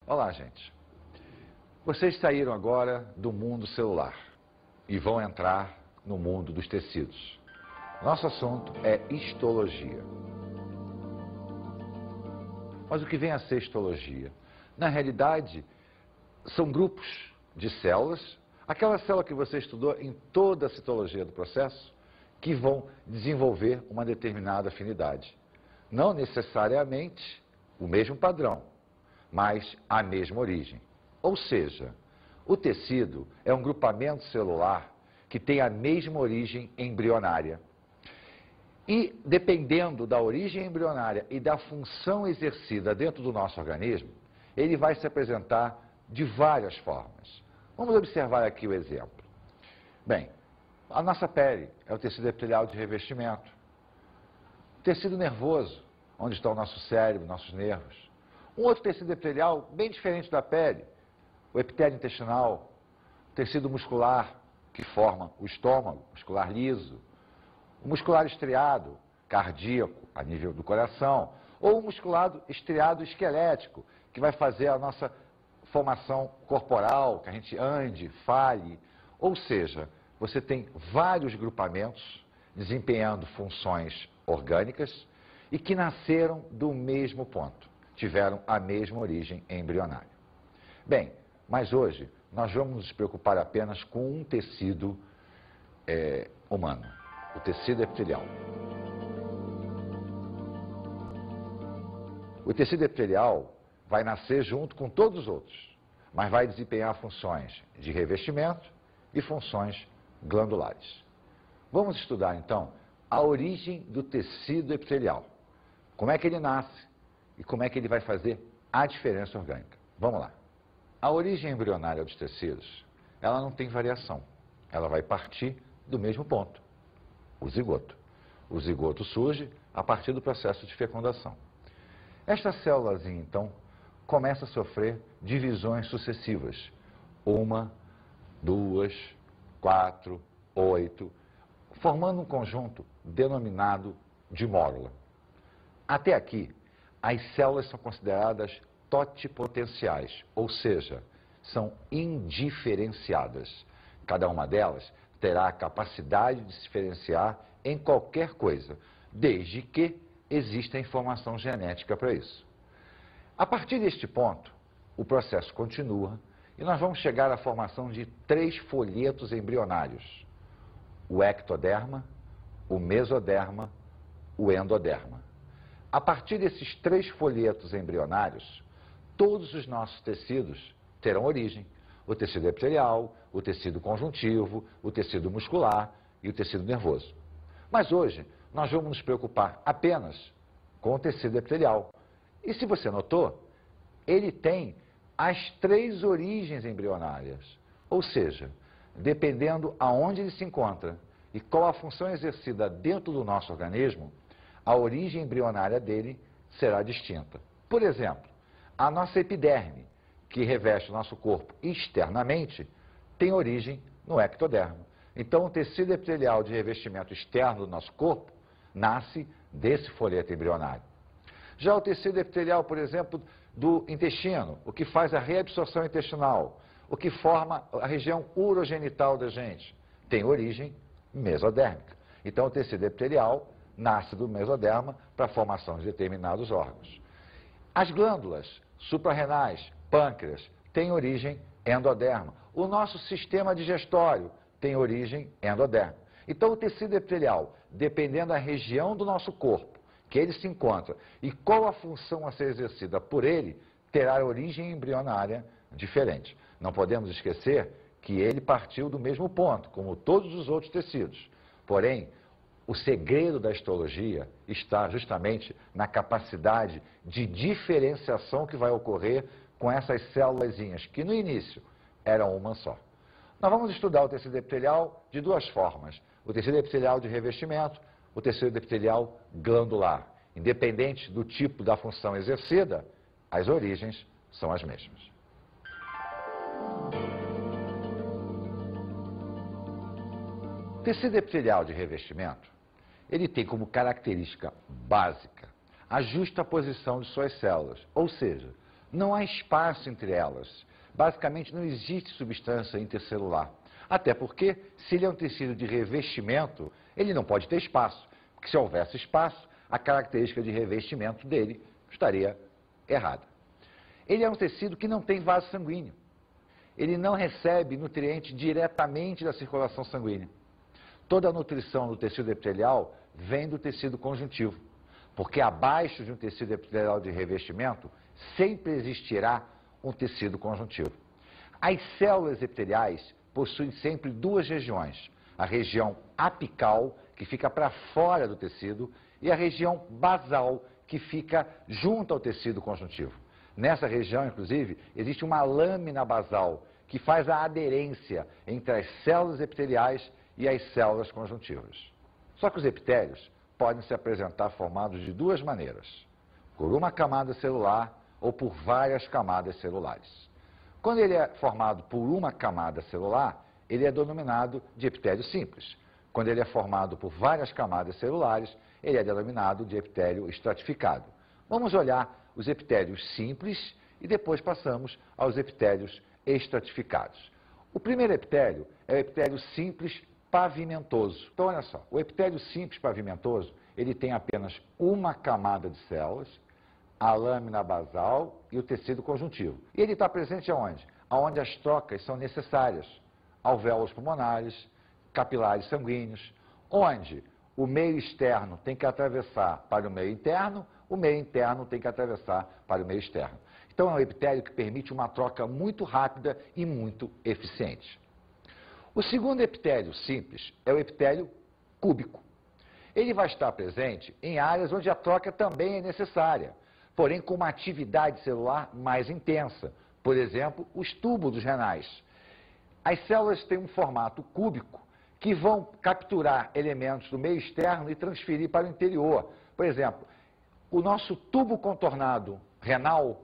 Olá, gente. Vocês saíram agora do mundo celular e vão entrar no mundo dos tecidos. Nosso assunto é histologia. Mas o que vem a ser histologia? Na realidade, são grupos de células, aquela célula que você estudou em toda a citologia do processo, que vão desenvolver uma determinada afinidade. Não necessariamente o mesmo padrão, mas a mesma origem. Ou seja, o tecido é um grupamento celular que tem a mesma origem embrionária. E, dependendo da origem embrionária e da função exercida dentro do nosso organismo, ele vai se apresentar de várias formas. Vamos observar aqui o exemplo. Bem, a nossa pele é o tecido epitelial de revestimento. O tecido nervoso, onde está o nosso cérebro, nossos nervos. Um outro tecido epitelial bem diferente da pele, o epitélio intestinal, o tecido muscular, que forma o estômago, muscular liso, o muscular estriado, cardíaco, a nível do coração, ou o musculado estriado esquelético, que vai fazer a nossa formação corporal, que a gente ande, fale. Ou seja, você tem vários grupamentos desempenhando funções orgânicas e que nasceram do mesmo ponto, tiveram a mesma origem embrionária. Bem, mas hoje nós vamos nos preocupar apenas com um tecido humano, o tecido epitelial. O tecido epitelial vai nascer junto com todos os outros, mas vai desempenhar funções de revestimento e funções glandulares. Vamos estudar, então, a origem do tecido epitelial. Como é que ele nasce e como é que ele vai fazer a diferença orgânica. Vamos lá. A origem embrionária dos tecidos, ela não tem variação. Ela vai partir do mesmo ponto, o zigoto. O zigoto surge a partir do processo de fecundação. Esta célulazinha, então, começa a sofrer divisões sucessivas. 1, 2, 4, 8, formando um conjunto denominado de mórula. Até aqui, as células são consideradas totipotenciais, ou seja, são indiferenciadas. Cada uma delas terá a capacidade de se diferenciar em qualquer coisa, desde que exista informação genética para isso. A partir deste ponto, o processo continua e nós vamos chegar à formação de 3 folhetos embrionários: o ectoderma, o mesoderma, o endoderma. A partir desses 3 folhetos embrionários, todos os nossos tecidos terão origem. O tecido epitelial, o tecido conjuntivo, o tecido muscular e o tecido nervoso. Mas hoje, nós vamos nos preocupar apenas com o tecido epitelial. E se você notou, ele tem as 3 origens embrionárias. Ou seja, dependendo aonde ele se encontra e qual a função exercida dentro do nosso organismo, a origem embrionária dele será distinta. Por exemplo, a nossa epiderme, que reveste o nosso corpo externamente, tem origem no ectoderma. Então, o tecido epitelial de revestimento externo do nosso corpo nasce desse folheto embrionário. Já o tecido epitelial, por exemplo, do intestino, o que faz a reabsorção intestinal, o que forma a região urogenital da gente, tem origem mesodérmica. Então, o tecido epitelial nasce do mesoderma para a formação de determinados órgãos. As glândulas suprarrenais, pâncreas, têm origem endoderma. O nosso sistema digestório tem origem endoderma. Então, o tecido epitelial, dependendo da região do nosso corpo que ele se encontra e qual a função a ser exercida por ele, terá origem embrionária diferente. Não podemos esquecer que ele partiu do mesmo ponto, como todos os outros tecidos. Porém, o segredo da histologia está justamente na capacidade de diferenciação que vai ocorrer com essas célulazinhas, que no início eram uma só. Nós vamos estudar o tecido epitelial de 2 formas: o tecido epitelial de revestimento, o tecido epitelial glandular. Independente do tipo da função exercida, as origens são as mesmas. O tecido epitelial de revestimento, ele tem como característica básica a justa posição de suas células, ou seja, Não há espaço entre elas. Basicamente, não existe substância intercelular. Até porque, se ele é um tecido de revestimento, ele não pode ter espaço. Porque se houvesse espaço, a característica de revestimento dele estaria errada. Ele é um tecido que não tem vaso sanguíneo. Ele não recebe nutrientes diretamente da circulação sanguínea. Toda a nutrição do tecido epitelial vem do tecido conjuntivo, porque abaixo de um tecido epitelial de revestimento sempre existirá um tecido conjuntivo. As células epiteliais possuem sempre duas regiões, a região apical, que fica para fora do tecido, e a região basal, que fica junto ao tecido conjuntivo. Nessa região, inclusive, existe uma lâmina basal, que faz a aderência entre as células epiteliais e as células conjuntivas. Só que os epitélios podem se apresentar formados de duas maneiras, por uma camada celular ou por várias camadas celulares. Quando ele é formado por uma camada celular, ele é denominado de epitélio simples. Quando ele é formado por várias camadas celulares, ele é denominado de epitélio estratificado. Vamos olhar os epitélios simples e depois passamos aos epitélios estratificados. O primeiro epitélio é o epitélio simples pavimentoso. Então, olha só, o epitélio simples pavimentoso, ele tem apenas uma camada de células, a lâmina basal e o tecido conjuntivo. E ele está presente aonde? Aonde as trocas são necessárias, alvéolos pulmonares, capilares sanguíneos, onde o meio externo tem que atravessar para o meio interno, o meio interno tem que atravessar para o meio externo. Então, é um epitélio que permite uma troca muito rápida e muito eficiente. O segundo epitélio simples é o epitélio cúbico. Ele vai estar presente em áreas onde a troca também é necessária, porém com uma atividade celular mais intensa. Por exemplo, os túbulos renais. As células têm um formato cúbico que vão capturar elementos do meio externo e transferir para o interior. Por exemplo, o nosso tubo contornado renal,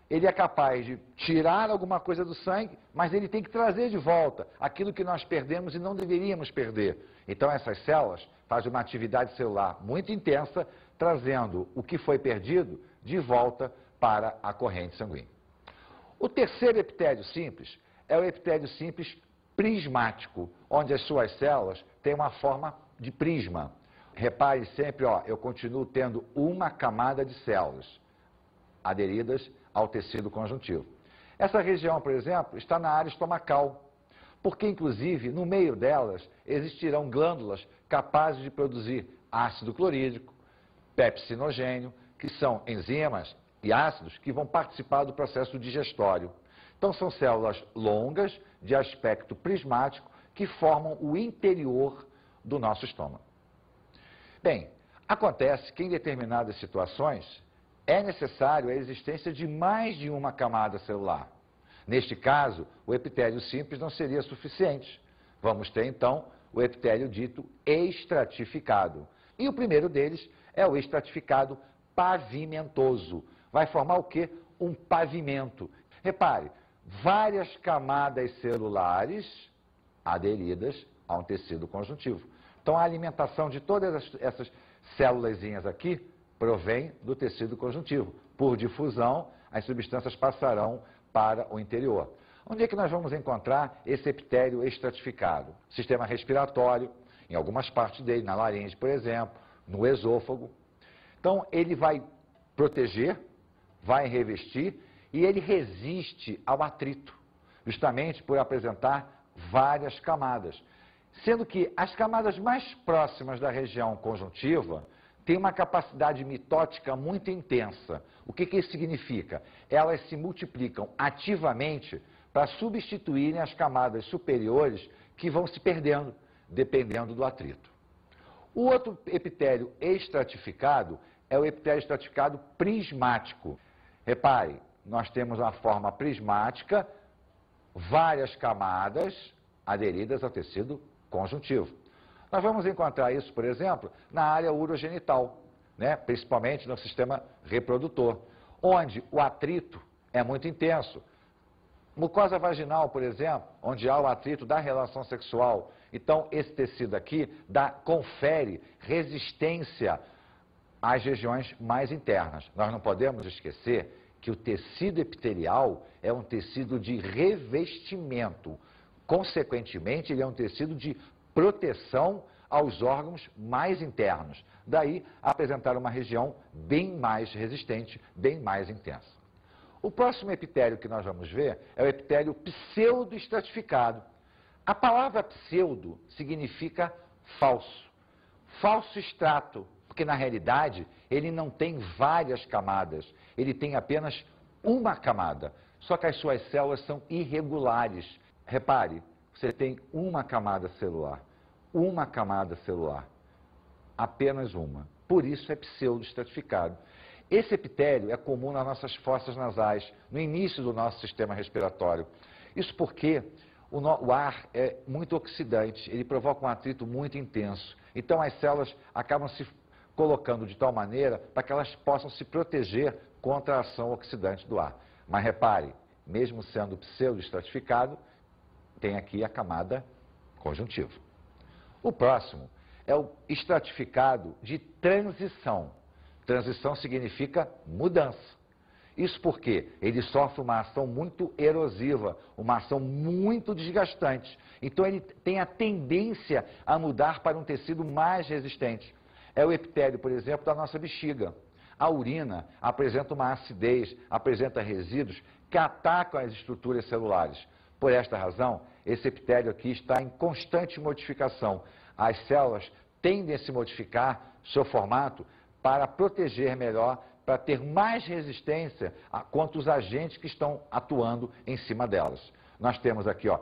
ele é capaz de tirar alguma coisa do sangue, mas ele tem que trazer de volta aquilo que nós perdemos e não deveríamos perder. Então, essas células fazem uma atividade celular muito intensa, trazendo o que foi perdido de volta para a corrente sanguínea. O terceiro epitélio simples é o epitélio simples prismático, onde as suas células têm uma forma de prisma. Repare sempre, eu continuo tendo uma camada de células aderidas ao tecido conjuntivo. Essa região, por exemplo, está na área estomacal, porque, inclusive, no meio delas existirão glândulas capazes de produzir ácido clorídrico, pepsinogênio, que são enzimas e ácidos que vão participar do processo digestório. Então, são células longas, de aspecto prismático, que formam o interior do nosso estômago. Bem, acontece que em determinadas situações é necessário a existência de mais de uma camada celular. Neste caso, o epitélio simples não seria suficiente. Vamos ter, então, o epitélio dito estratificado. E o primeiro deles é o estratificado pavimentoso. Vai formar o quê? Um pavimento. Repare, várias camadas celulares aderidas a um tecido conjuntivo. Então, a alimentação de todas essas célulazinhas aqui provém do tecido conjuntivo. Por difusão, as substâncias passarão para o interior. Onde é que nós vamos encontrar esse epitélio estratificado? Sistema respiratório, em algumas partes dele, na laringe, por exemplo, no esôfago. Então, ele vai proteger, vai revestir e ele resiste ao atrito, justamente por apresentar várias camadas. Sendo que as camadas mais próximas da região conjuntiva têm uma capacidade mitótica muito intensa. O que isso significa? Elas se multiplicam ativamente para substituírem as camadas superiores que vão se perdendo, dependendo do atrito. O outro epitélio estratificado é o epitélio estratificado prismático. Repare, nós temos uma forma prismática, várias camadas aderidas ao tecido conjuntivo. Nós vamos encontrar isso, por exemplo, na área urogenital, principalmente no sistema reprodutor, onde o atrito é muito intenso. Mucosa vaginal, por exemplo, onde há o atrito da relação sexual. Então, esse tecido aqui confere resistência às regiões mais internas. Nós não podemos esquecer que o tecido epitelial é um tecido de revestimento. Consequentemente, ele é um tecido de proteção aos órgãos mais internos. Daí, apresentar uma região bem mais resistente, bem mais intensa. O próximo epitélio que nós vamos ver é o epitélio pseudoestratificado. A palavra pseudo significa falso. Falso extrato, porque na realidade ele não tem várias camadas, ele tem apenas uma camada. Só que as suas células são irregulares. Repare, você tem uma camada celular, apenas uma. Por isso é pseudoestratificado. Esse epitélio é comum nas nossas fossas nasais, no início do nosso sistema respiratório. Isso porque o ar é muito oxidante, ele provoca um atrito muito intenso. Então as células acabam se colocando de tal maneira para que elas possam se proteger contra a ação oxidante do ar. Mas repare, mesmo sendo pseudoestratificado, tem aqui a camada conjuntiva. O próximo é o estratificado de transição. Transição significa mudança. Isso porque ele sofre uma ação muito erosiva, uma ação muito desgastante. Então ele tem a tendência a mudar para um tecido mais resistente. É o epitélio, por exemplo, da nossa bexiga. A urina apresenta uma acidez, apresenta resíduos que atacam as estruturas celulares. Por esta razão, esse epitélio aqui está em constante modificação. As células tendem a se modificar seu formato para proteger melhor, para ter mais resistência contra os agentes que estão atuando em cima delas. Nós temos aqui, ó,